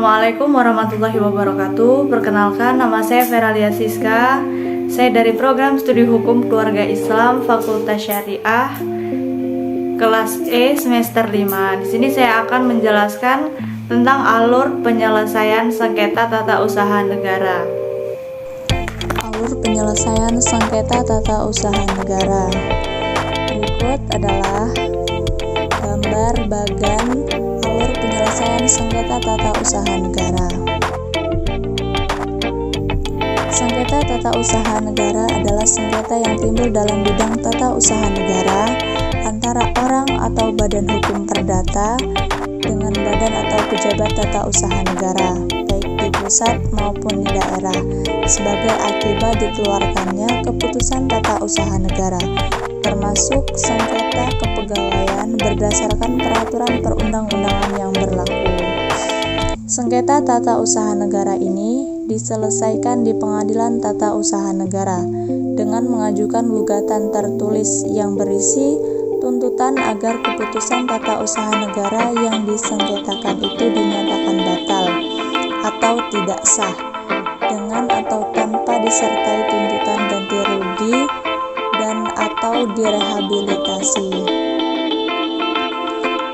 Assalamualaikum warahmatullahi wabarakatuh. Perkenalkan, nama saya Feralia Siska. Saya dari program studi hukum keluarga Islam Fakultas Syariah kelas E semester 5. Di sini saya akan menjelaskan tentang alur penyelesaian sengketa tata usaha negara. Alur penyelesaian sengketa tata usaha negara. Berikut adalah gambar bagan alur penyelesaian sengketa tata usaha negara. Sengketa tata usaha negara adalah sengketa yang timbul dalam bidang tata usaha negara antara orang atau badan hukum perdata dengan badan atau pejabat tata usaha negara, baik di pusat maupun di daerah, sebagai akibat dikeluarkannya keputusan tata usaha negara, termasuk sengketa kepegawaian berdasarkan peraturan perundang-undangan yang berlaku. Sengketa tata usaha negara ini diselesaikan di Pengadilan Tata Usaha Negara dengan mengajukan gugatan tertulis yang berisi tuntutan agar keputusan tata usaha negara yang disengketakan itu dinyatakan batal atau tidak sah, dengan atau tanpa disertai tuntutan ganti rugi dan atau direhabilitasi.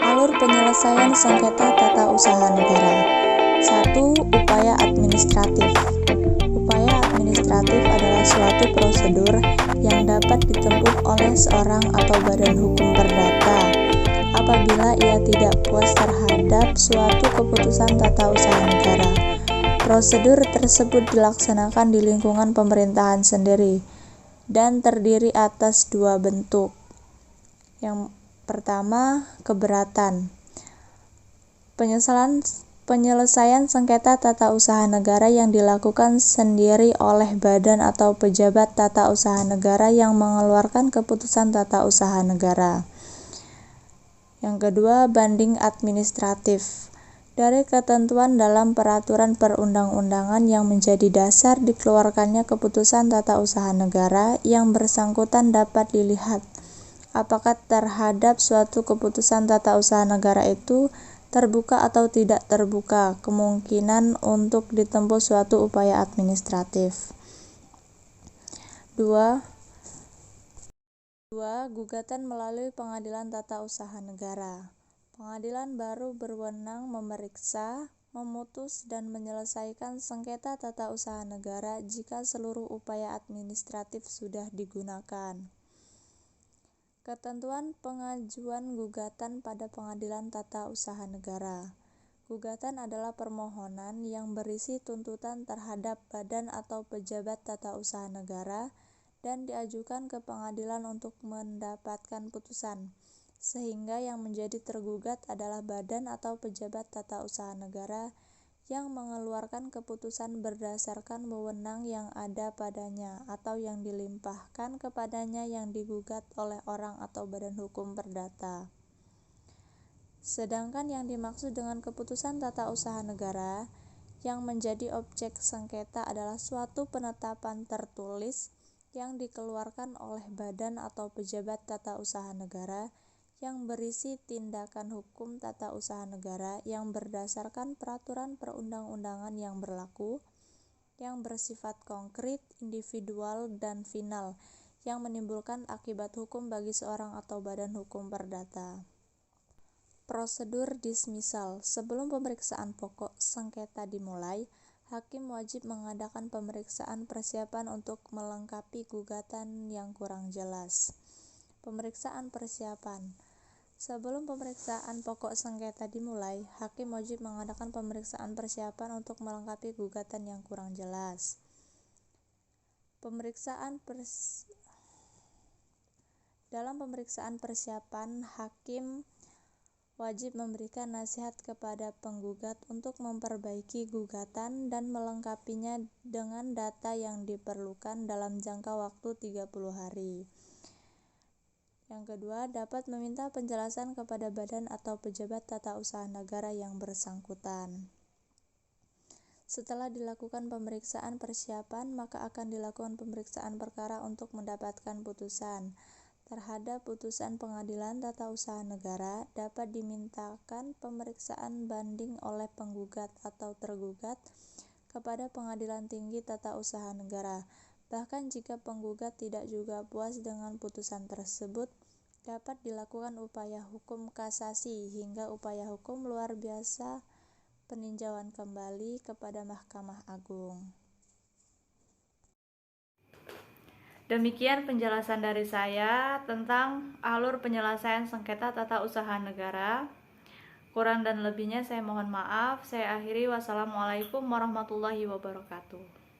Alur penyelesaian sengketa tata usaha negara. 1. Upaya administratif. Upaya administratif adalah suatu prosedur yang dapat ditempuh oleh seorang atau badan hukum perdata apabila ia tidak puas terhadap suatu keputusan tata usaha negara. Prosedur tersebut dilaksanakan di lingkungan pemerintahan sendiri dan terdiri atas dua bentuk. Yang pertama, keberatan. Penyelesaian sengketa tata usaha negara yang dilakukan sendiri oleh badan atau pejabat tata usaha negara yang mengeluarkan keputusan tata usaha negara. Yang kedua, banding administratif. Dari ketentuan dalam peraturan perundang-undangan yang menjadi dasar dikeluarkannya keputusan tata usaha negara yang bersangkutan dapat dilihat apakah terhadap suatu keputusan tata usaha negara itu terbuka atau tidak terbuka kemungkinan untuk ditempuh suatu upaya administratif. 2. Gugatan melalui Pengadilan Tata Usaha Negara. Pengadilan baru berwenang memeriksa, memutus dan menyelesaikan sengketa tata usaha negara jika seluruh upaya administratif sudah digunakan. Ketentuan pengajuan gugatan pada Pengadilan Tata Usaha Negara. Gugatan adalah permohonan yang berisi tuntutan terhadap badan atau pejabat tata usaha negara dan diajukan ke pengadilan untuk mendapatkan putusan, sehingga yang menjadi tergugat adalah badan atau pejabat tata usaha negara yang mengeluarkan keputusan berdasarkan wewenang yang ada padanya atau yang dilimpahkan kepadanya yang digugat oleh orang atau badan hukum perdata. Sedangkan yang dimaksud dengan keputusan tata usaha negara yang menjadi objek sengketa adalah suatu penetapan tertulis yang dikeluarkan oleh badan atau pejabat tata usaha negara yang berisi tindakan hukum tata usaha negara yang berdasarkan peraturan perundang-undangan yang berlaku, yang bersifat konkret, individual, dan final, yang menimbulkan akibat hukum bagi seorang atau badan hukum perdata. Prosedur dismisal. Sebelum pemeriksaan pokok sengketa dimulai, hakim wajib mengadakan pemeriksaan persiapan untuk melengkapi gugatan yang kurang jelas. Pemeriksaan persiapan. Sebelum pemeriksaan pokok sengketa dimulai, hakim wajib mengadakan pemeriksaan persiapan untuk melengkapi gugatan yang kurang jelas. Dalam pemeriksaan persiapan, hakim wajib memberikan nasihat kepada penggugat untuk memperbaiki gugatan dan melengkapinya dengan data yang diperlukan dalam jangka waktu 30 hari. Yang kedua, dapat meminta penjelasan kepada badan atau pejabat tata usaha negara yang bersangkutan. Setelah dilakukan pemeriksaan persiapan, maka akan dilakukan pemeriksaan perkara untuk mendapatkan putusan. terhadap putusan Pengadilan Tata Usaha Negara dapat dimintakan pemeriksaan banding oleh penggugat atau tergugat kepada Pengadilan Tinggi Tata Usaha Negara. Bahkan jika penggugat tidak juga puas dengan putusan tersebut, dapat dilakukan upaya hukum kasasi hingga upaya hukum luar biasa peninjauan kembali kepada Mahkamah Agung. Demikian penjelasan dari saya tentang alur penyelesaian sengketa tata usaha negara. Kurang dan lebihnya saya mohon maaf. Saya akhiri. Wassalamualaikum warahmatullahi wabarakatuh.